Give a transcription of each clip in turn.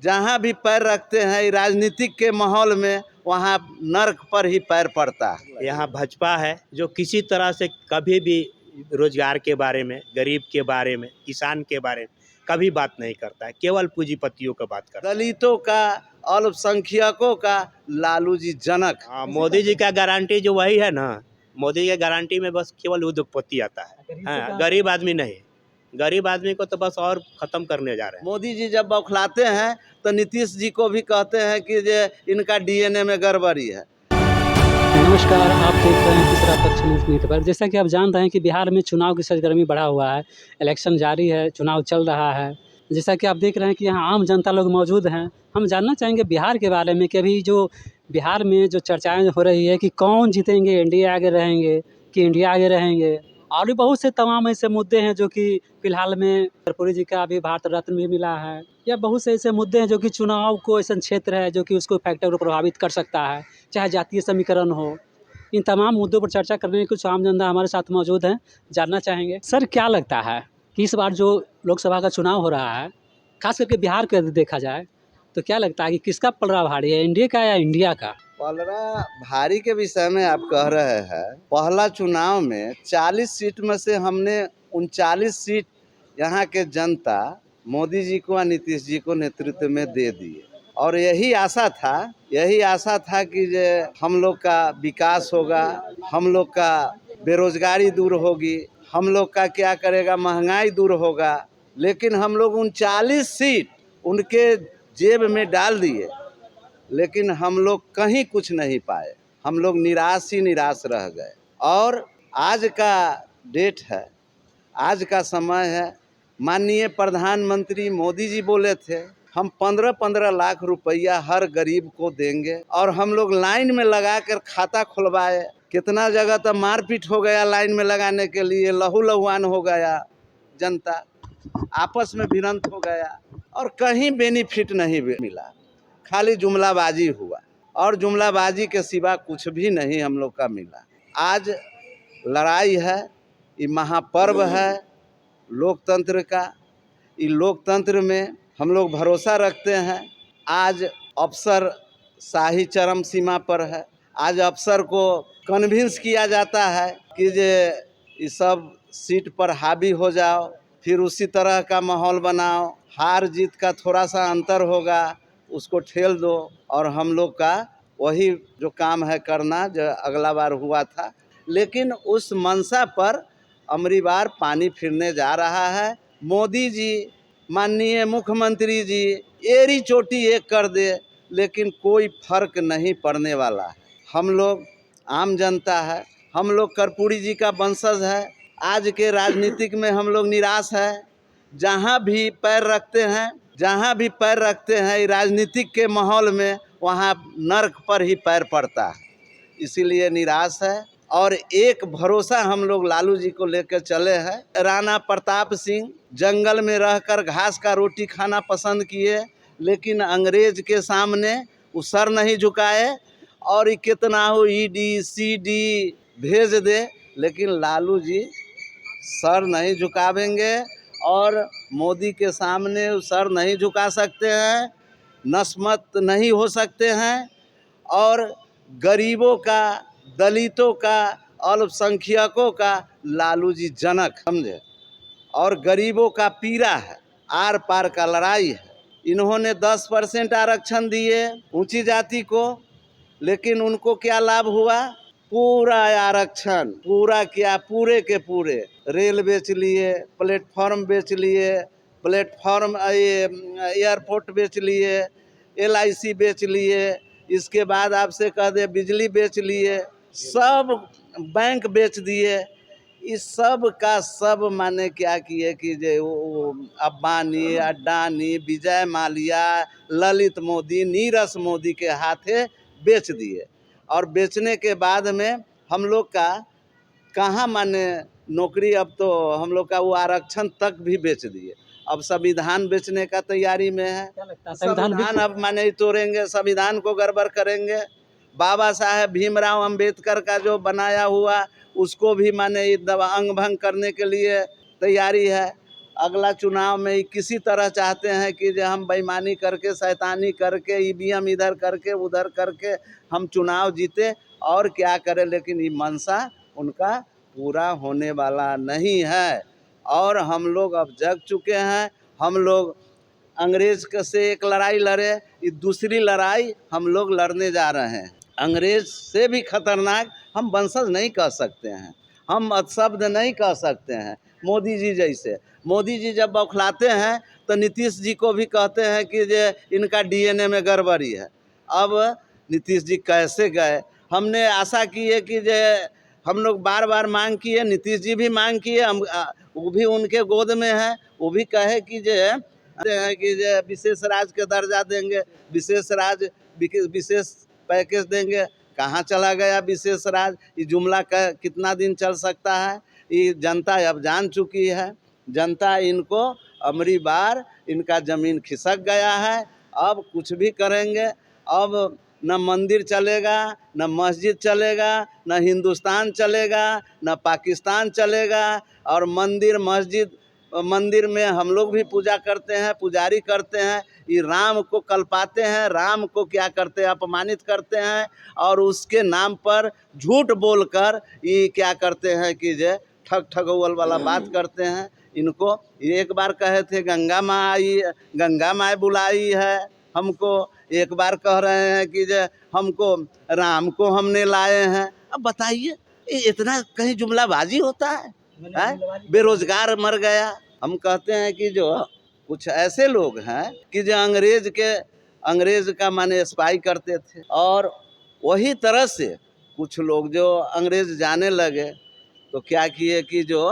जहाँ भी पैर रखते हैं राजनीतिक के माहौल में, वहाँ नर्क पर ही पैर पड़ता है। यहाँ भाजपा है जो किसी तरह से कभी भी रोजगार के बारे में, गरीब के बारे में, किसान के बारे में कभी बात नहीं करता है, केवल पूंजीपतियों का बात करता है। दलितों का, अल्पसंख्यकों का लालू जी जनक। हाँ, मोदी जी का गारंटी जो वही है ना, मोदी के गारंटी में बस केवल उद्योगपति आता है, हाँ, गरीब आदमी नहीं। गरीब आदमी को तो बस और खत्म करने जा रहे हैं। मोदी जी जब बौखलाते हैं तो नीतीश जी को भी कहते हैं कि ये इनका डीएनए में गड़बड़ी है। नमस्कार, आप देख रहे हैं तीसरा पक्ष न्यूज़ नेटवर्क। जैसा कि आप जान रहे हैं कि बिहार में चुनाव की सरगर्मी बढ़ा हुआ है, इलेक्शन जारी है, चुनाव चल रहा है। जैसा कि आप देख रहे हैं कि यहाँ आम जनता लोग मौजूद हैं। हम जानना चाहेंगे बिहार के बारे में कि अभी जो बिहार में जो चर्चाएँ हो रही है कि कौन जीतेंगे, एनडीए आगे रहेंगे कि इंडिया आगे रहेंगे, और भी बहुत से तमाम ऐसे मुद्दे हैं जो कि फिलहाल में कर्पूरी जी का अभी भारत रत्न भी मिला है, या बहुत से ऐसे मुद्दे हैं जो कि चुनाव को ऐसा क्षेत्र है जो कि उसको फैक्टर को प्रभावित कर सकता है, चाहे जातीय समीकरण हो। इन तमाम मुद्दों पर चर्चा करने के कुछ आम जनता हमारे साथ मौजूद हैं। जानना चाहेंगे सर, क्या लगता है कि इस बार जो लोकसभा का चुनाव हो रहा है, खास करके बिहार का यदि देखा जाए तो क्या लगता है कि किसका पलड़ा भारी है, एनडीए का या इंडिया का? पलड़ा भारी के विषय में आप कह रहे हैं। पहला चुनाव में 40 सीट में से हमने 39 सीट यहाँ के जनता मोदी जी को और नीतीश जी को नेतृत्व में दे दिए, और यही आशा था कि जे हम लोग का विकास होगा, हम लोग का बेरोजगारी दूर होगी, हम लोग का क्या करेगा, महंगाई दूर होगा। लेकिन हम लोग 39 सीट उनके जेब में डाल दिए, लेकिन हम लोग कहीं कुछ नहीं पाए। हम लोग निराश ही निराश रह गए। और आज का डेट है, आज का समय है। माननीय प्रधानमंत्री मोदी जी बोले थे हम 15-15 लाख रुपया हर गरीब को देंगे, और हम लोग लाइन में लगा कर खाता खुलवाए। कितना जगह तो मारपीट हो गया लाइन में लगाने के लिए, लहू लहुआन हो गया, जनता आपस में भिड़ंत हो गया, और कहीं बेनिफिट नहीं मिला, खाली जुमलाबाजी हुआ, और जुमलाबाजी के सिवा कुछ भी नहीं हम लोग का मिला। आज लड़ाई है, ये महापर्व है लोकतंत्र का। ये लोकतंत्र में हम लोग भरोसा रखते हैं। आज अफसर शाही चरम सीमा पर है। आज अफसर को कन्विंस किया जाता है कि ये सब सीट पर हावी हो जाओ, फिर उसी तरह का माहौल बनाओ, हार जीत का थोड़ा सा अंतर होगा, उसको ठेल दो, और हम लोग का वही जो काम है करना जो अगला बार हुआ था। लेकिन उस मंशा पर अमरी बार पानी फिरने जा रहा है। मोदी जी, माननीय मुख्यमंत्री जी एड़ी चोटी एक कर दे, लेकिन कोई फर्क नहीं पड़ने वाला है। हम लोग आम जनता है, हम लोग कर्पूरी जी का वंशज है। आज के राजनीतिक में हम लोग निराश है। जहाँ भी पैर रखते हैं राजनीतिक के माहौल में, वहाँ नर्क पर ही पैर पड़ता है। इसीलिए निराश है, और एक भरोसा हम लोग लालू जी को लेकर चले हैं। राणा प्रताप सिंह जंगल में रहकर घास का रोटी खाना पसंद किए, लेकिन अंग्रेज के सामने वो सर नहीं झुकाए, और कितना हो ईडी सीडी भेज दे, लेकिन लालू जी सर नहीं झुकावेंगे, और मोदी के सामने सर नहीं झुका सकते हैं, नस्मत नहीं हो सकते हैं। और गरीबों का, दलितों का, अल्पसंख्यकों का लालू जी जनक, समझे, और गरीबों का पीड़ा है, आर पार का लड़ाई है। इन्होंने 10% आरक्षण दिए ऊंची जाति को, लेकिन उनको क्या लाभ हुआ? पूरा आरक्षण, पूरा क्या, पूरे के पूरे रेल बेच लिए, प्लेटफॉर्म बेच लिए, एयरपोर्ट बेच लिए, LIC बेच लिए, इसके बाद आपसे कह दे बिजली बेच लिए, सब बैंक बेच दिए। इस सब का सब माने क्या किए कि वो अंबानी, अडानी, विजय माल्या, ललित मोदी, नीरज मोदी के हाथे बेच दिए। और बेचने के बाद में हम लोग का कहाँ माने नौकरी, अब तो हम लोग का वो आरक्षण तक भी बेच दिए। अब संविधान बेचने का तैयारी में है। संविधान अब माने तोड़ेंगे, संविधान को गड़बड़ करेंगे। बाबा साहेब भीमराव अंबेडकर का जो बनाया हुआ उसको भी माने अंग भंग करने के लिए तैयारी है। अगला चुनाव में किसी तरह चाहते हैं कि जो हम बेईमानी करके शैतानी करके ईवीएम इधर करके उधर करके हम चुनाव जीते और क्या करें, लेकिन ये मंशा उनका पूरा होने वाला नहीं है। और हम लोग अब जग चुके हैं। हम लोग अंग्रेज से एक लड़ाई लड़े, ये दूसरी लड़ाई हम लोग लड़ने जा रहे हैं। अंग्रेज से भी खतरनाक हम वंशज नहीं कह सकते हैं, हम अपशब्द नहीं कह सकते हैं। मोदी जी जैसे, मोदी जी जब बौखलाते हैं तो नीतीश जी को भी कहते हैं कि जे इनका डीएनए में गड़बड़ी है। अब नीतीश जी कैसे गए, हमने आशा की है कि जे हम लोग बार बार मांग किए, नीतीश जी भी मांग किए, हम वो भी उनके गोद में है, वो भी कहे कि जे विशेष राज्य के दर्जा देंगे, विशेष पैकेज देंगे। कहाँ चला गया विशेष राज्य? ये जुमला कितना दिन चल सकता है? ये जनता अब जान चुकी है। जनता इनको अमरी बार इनका ज़मीन खिसक गया है। अब कुछ भी करेंगे, अब न मंदिर चलेगा, न मस्जिद चलेगा, न हिंदुस्तान चलेगा, न पाकिस्तान चलेगा। और मंदिर में हम लोग भी पूजा करते हैं, पुजारी करते हैं। ये राम को कल्पाते हैं, राम को क्या करते हैं, अपमानित करते हैं। और उसके नाम पर झूठ बोलकर ये क्या करते हैं कि जे ठगौल वाला बात करते हैं। इनको एक बार कहे थे गंगा माँ बुलाई है हमको, एक बार कह रहे हैं कि जे हमको राम को हमने लाए हैं। अब बताइए, ये इतना कहीं जुमलाबाजी होता है? बेरोजगार मर गया। हम कहते हैं कि जो कुछ ऐसे लोग हैं कि जो अंग्रेज का माने स्पाई करते थे, और वही तरह से कुछ लोग जो अंग्रेज जाने लगे तो क्या किए कि जो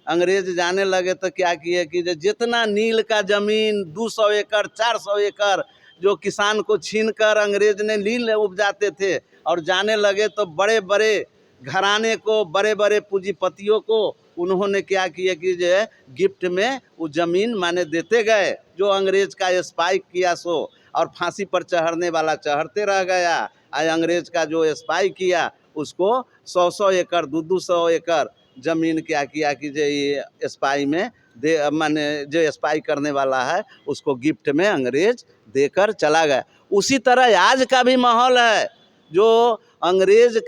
अंग्रेज जाने लगे तो क्या किए कि जो जितना नील का ज़मीन 200 एकड़ 400 एकड़ जो किसान को छीनकर अंग्रेज ने नील उपजाते थे, और जाने लगे तो बड़े बड़े घराने को, बड़े बड़े पूंजीपतियों को उन्होंने क्या किया कि जो गिफ्ट में वो ज़मीन माने देते गए। जो अंग्रेज का स्पाई किया सो, और फांसी पर चढ़ने वाला चढ़ते रह गया। अंग्रेज का जो स्पाई किया उसको 100 एकड़ 200 एकड़ ज़मीन क्या किया कि जो ये स्पाई में दे, माने जो स्पाई करने वाला है उसको गिफ्ट में अंग्रेज देकर चला गया। उसी तरह आज का भी माहौल है। जो अंग्रेज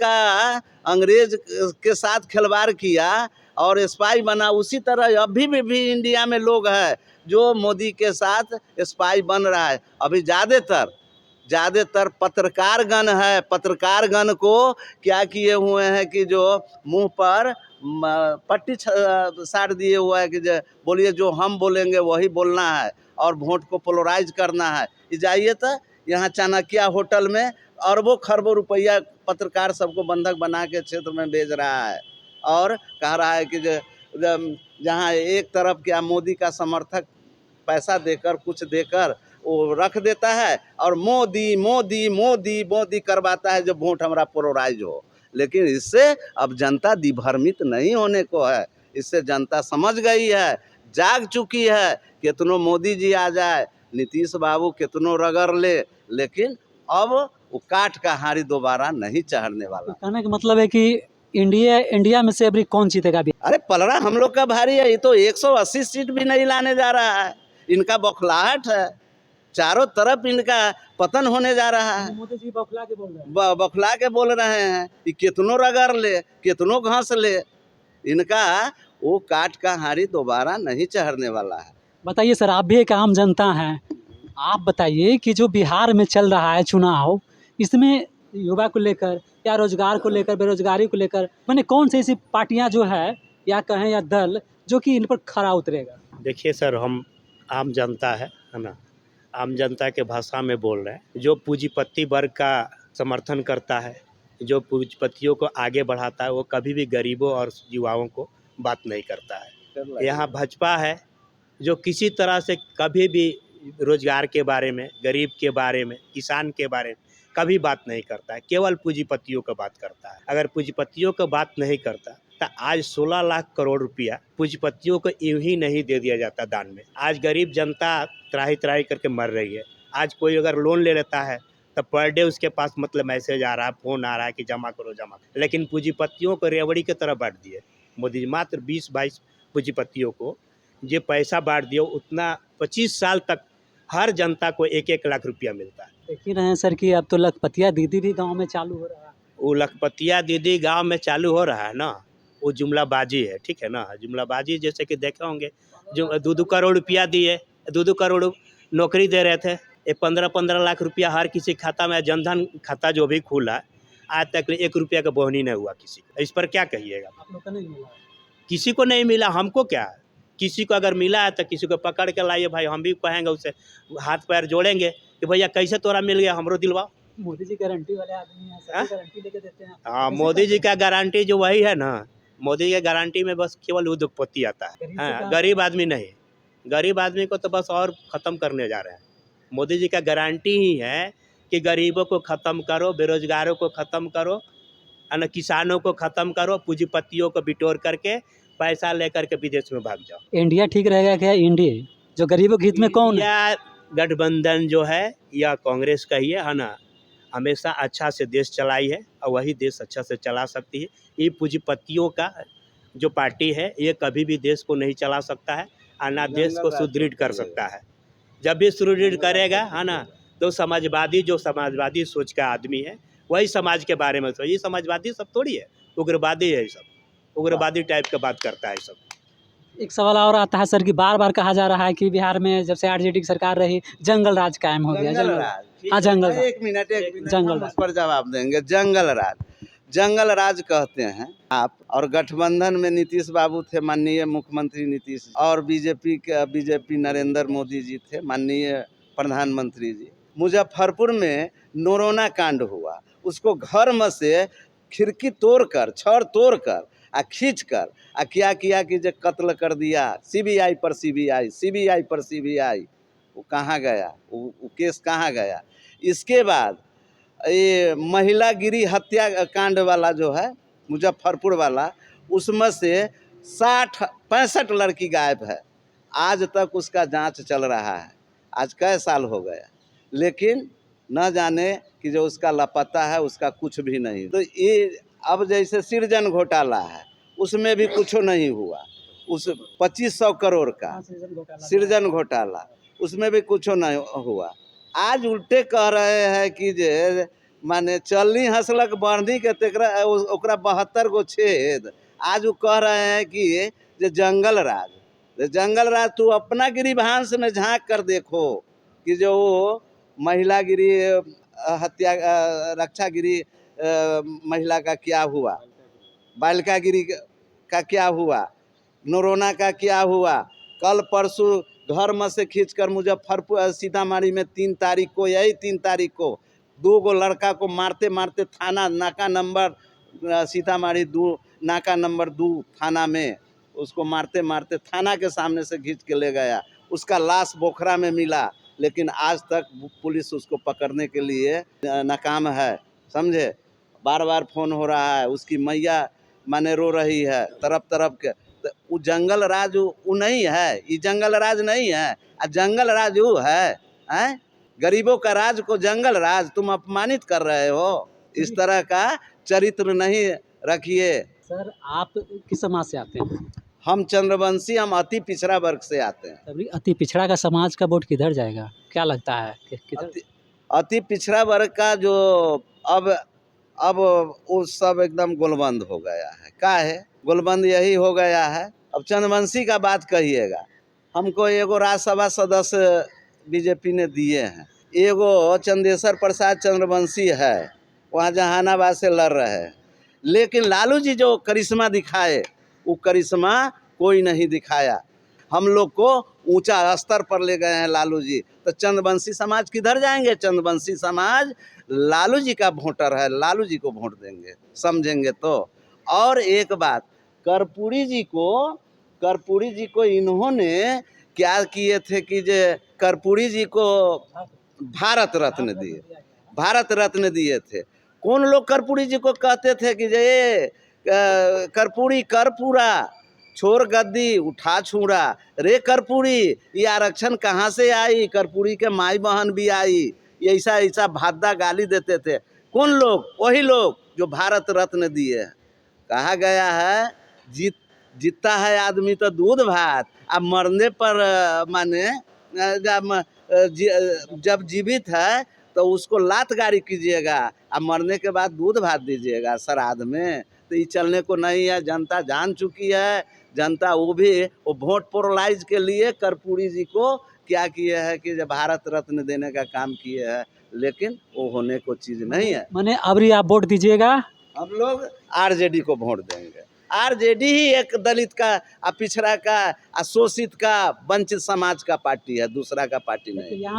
के साथ खिलवाड़ किया और स्पाई बना, उसी तरह अभी भी इंडिया में लोग हैं जो मोदी के साथ स्पाई बन रहा है। अभी ज़्यादातर पत्रकारगण है। पत्रकारगण को क्या किए हुए हैं कि जो मुंह पर पट्टी साट दिए हुआ है कि जो बोलिए, जो हम बोलेंगे वही बोलना है और वोट को पोलराइज करना है। जाइए तो यहाँ चाणक्य होटल में अरबों खरबों रुपया पत्रकार सबको बंधक बना के क्षेत्र में भेज रहा है, और कह रहा है कि जहाँ एक तरफ क्या मोदी का समर्थक पैसा देकर कुछ देकर वो रख देता है, और मोदी मोदी मोदी मोदी करवाता है जो वोट हमारा पोलराइज हो। लेकिन इससे अब जनता दिभ्रमित नहीं होने को है। इससे जनता समझ गई है, जाग चुकी है। कितनों मोदी जी आ जाए, नीतीश बाबू कितनों रगड़ ले, लेकिन अब वो काठ का हारी दोबारा नहीं चढ़ने वाला। कहने का मतलब है कि इंडिया में से अभी कौन जीतेगा? अरे पलड़ा हम लोग का भारी है। ये तो 180 सीट भी नहीं लाने जा रहा है। इनका बौखलाहट है, चारों तरफ इनका पतन होने जा रहा है। मोदी जी बौखला के बोल रहे हैं कि कितनों रगड़ ले, कितनों घास ले, इनका वो काठ का हारी दोबारा नहीं चढ़ने वाला है। बताइए सर, आप भी एक आम जनता हैं, आप बताइए कि जो बिहार में चल रहा है चुनाव, इसमें युवा को लेकर या रोजगार को लेकर, बेरोजगारी को लेकर, मैंने कौन सी ऐसी पार्टियां जो है या कहें या दल जो कि इन पर खरा उतरेगा? देखिए सर, हम आम जनता है ना, आम जनता के भाषा में बोल रहे हैं। जो पूंजीपति वर्ग का समर्थन करता है, जो पूंजीपतियों को आगे बढ़ाता है, वो कभी भी गरीबों और युवाओं को बात नहीं करता है। यहाँ भाजपा है जो किसी तरह से कभी भी रोजगार के बारे में, गरीब के बारे में, किसान के बारे में कभी बात नहीं करता है, केवल पूंजीपतियों का बात करता है। अगर पूंजीपतियों का बात नहीं करता तो आज 16 लाख करोड़ रुपया पूंजीपतियों को यूं ही नहीं दे दिया जाता दान में। आज गरीब जनता त्राही त्राही करके मर रही है। आज कोई अगर लोन ले लेता है तो पर डे उसके पास मतलब मैसेज आ रहा है, फोन आ रहा है कि जमा करो जमा। लेकिन पूंजीपतियों को रेवड़ी की तरह बांट दिए मोदी जी। मात्र 20-22 पूंजीपतियों को जो पैसा बांट दियो उतना 25 साल तक हर जनता को 1-1 लाख रुपया मिलता है। देख ही रहे हैं सर कि अब तो लखपतिया दीदी भी गाँव में चालू हो रहा है। वो लखपतिया दीदी गांव में चालू हो रहा है ना, वो जुमलाबाजी है, ठीक है ना। जुमलाबाजी जैसे कि देखे होंगे, जो 2-2 करोड़ रुपया दिए, 2-2 करोड़ नौकरी दे रहे थे, ये 15-15 लाख रुपया हर किसी खाता में, जनधन खाता जो भी खुला आज तक 1 रुपया का बोहनी नहीं हुआ किसी को। इस पर क्या कहिएगा? आप लोग को नहीं मिला? किसी को नहीं मिला, हमको क्या, किसी को अगर मिला है तो किसी को पकड़ के लाइए भाई, हम भी कहेंगे उसे, हाथ पैर जोड़ेंगे कि भैया कैसे तोरा मिल गया, हमरो दिलवाओ। मोदी जी गारंटी वाले आदमी हैं, हाँ? सभी गारंटी लेके देते हैं। हाँ, कैसे मोदी जी करते का गारंटी जो वही है ना, मोदी के गारंटी में बस केवल उद्योगपति आता है। गरीब से हाँ, कहाँ- गरीब आदमी नहीं, गरीब आदमी को तो बस और ख़त्म करने जा रहे हैं। मोदी जी का गारंटी ही है कि गरीबों को ख़त्म करो, बेरोजगारों को ख़त्म करो, है ना, किसानों को ख़त्म करो, पूंजीपतियों को बिटोर करके पैसा लेकर के विदेश में भाग जाओ। हैं? इंडिया ठीक रहेगा क्या? इंडिया जो गरीबों के हित में कौन है? या गठबंधन जो है या कांग्रेस का ही है ना, हमेशा अच्छा से देश चलाई है और वही देश अच्छा से चला सकती है। ये पूंजीपतियों का जो पार्टी है ये कभी भी देश को नहीं चला सकता है और ना देश को सुदृढ़ कर सकता है। जब भी सुदृढ़ करेगा, है ना, तो समाजवादी, जो समाजवादी सोच का आदमी है वही समाज के बारे में सोच। ये समाजवादी सब थोड़ी है, उग्रवादी है, ये सब उग्रवादी टाइप का बात करता है सब। एक सवाल और आता है सर कि बार-बार कहा जा रहा है कि बिहार में जब से आरजेडी की सरकार रही, जंगल राज कायम हो गया। जंगल जंगल राज। हाँ, जंगल राज। एक मिनट जंगल हम राज। उस पर जवाब देंगे। जंगल राज, जंगल राज कहते हैं आप। और गठबंधन में नीतीश बाबू थे, माननीय मुख्यमंत्री नीतीश, और बीजेपी नरेंद्र मोदी जी थे, माननीय प्रधानमंत्री जी। मुजफ्फरपुर में नोरोना कांड हुआ, उसको घर में से खिड़की तोड़कर, छड़ तोड़कर आ खींच कर आ क्या किया कि जो कत्ल कर दिया। सीबीआई पर सीबीआई, वो कहाँ गया, वो केस कहाँ गया? इसके बाद ये महिलागिरी हत्या कांड वाला जो है मुजफ्फरपुर वाला, उसमें से 65 लड़की गायब है। आज तक उसका जांच चल रहा है। आज कई साल हो गया, लेकिन न जाने कि जो उसका लापता है उसका कुछ भी नहीं। तो ये अब जैसे सृजन घोटाला है, उसमें भी कुछ नहीं हुआ। उस 2500 करोड़ का सृजन घोटाला, उसमें भी कुछ नहीं हुआ। आज उल्टे कह रहे हैं कि जे माने चलनी हंसलक बांधी के तेकरा ओकरा 72 गो छेद। आज वो कह रहे हैं कि जे जंगल राज तू अपना गिरिभांस में झांक कर देखो कि जो वो महिलागिरी हत्या रक्षागिरी महिला का क्या हुआ, बालिकागिरी का क्या हुआ, नोरोना का क्या हुआ। कल परसों घर में से खींचकर मुजफ्फरपुर सीतामढ़ी में 3 तारीख को, यही 3 तारीख को 2 गो लड़का को मारते मारते थाना नाका नंबर सीतामढ़ी 2 नाका नंबर 2 थाना में उसको मारते मारते थाना के सामने से खींच के ले गया। उसका लाश बोखरा में मिला, लेकिन आज तक पुलिस उसको पकड़ने के लिए नाकाम है, समझे। बार बार फोन हो रहा है, उसकी मैया माने रो रही है तरफ के। तो वो जंगल राज वो नहीं है, ये जंगल राज नहीं है। जंगल राज वो है गरीबों का राज को जंगल राज तुम अपमानित कर रहे हो। इस तरह का चरित्र नहीं रखिए। सर आप किस समाज से आते हैं? हम चंद्रवंशी, हम अति पिछड़ा वर्ग से आते हैं। तभी अति पिछड़ा का समाज का वोट किधर जाएगा, क्या लगता है किधर? अति पिछड़ा वर्ग का जो अब वो सब एकदम गोलबंद हो गया है। क्या है गोलबंद? यही हो गया है। अब चंद्रवंशी का बात कहिएगा, हमको एगो राज्यसभा सदस्य बीजेपी ने दिए हैं। एगो चंदेश्वर प्रसाद चंद्रवंशी है, वहाँ जहानाबाद से लड़ रहे हैं। लेकिन लालू जी जो करिश्मा दिखाए, वो करिश्मा कोई नहीं दिखाया। हम लोग को ऊंचा स्तर पर ले गए हैं लालू जी। तो चंद्रवंशी समाज किधर जाएंगे? चंद्रवंशी समाज लालू जी का वोटर है, लालू जी को वोट देंगे, समझेंगे तो। और एक बात, कर्पूरी जी को इन्होंने क्या किए थे कि जे कर्पूरी जी को भारत रत्न दिए थे। कौन लोग कर्पूरी जी को कहते थे कि जे कर्पूरी कर्पूरा छोड़ गद्दी उठा छूड़ा, रे कर्पूरी ये आरक्षण कहाँ से आई? कर्पूरी के माई बहन भी आई, ऐसा भादा गाली देते थे। कौन लोग? वही लोग जो भारत रत्न दिए। कहा गया है जीता है आदमी तो दूध भात, अब मरने पर माने जब जीवित है तो उसको लात गारी कीजिएगा, अब मरने के बाद दूध भात दीजिएगा श्राद्ध में, तो ये चलने को नहीं है। जनता जान चुकी है। जनता वो वोट पोलराइज के लिए कर्पूरी जी को क्या किए है कि जब भारत रत्न देने का काम किए हैं, लेकिन वो होने को चीज़ नहीं है। माने अबरी आप वोट दीजिएगा? हम लोग आरजेडी को वोट देंगे। आरजेडी ही एक दलित का, पिछड़ा का, शोषित का, वंचित समाज का पार्टी है, दूसरा का पार्टी नहीं। यहाँ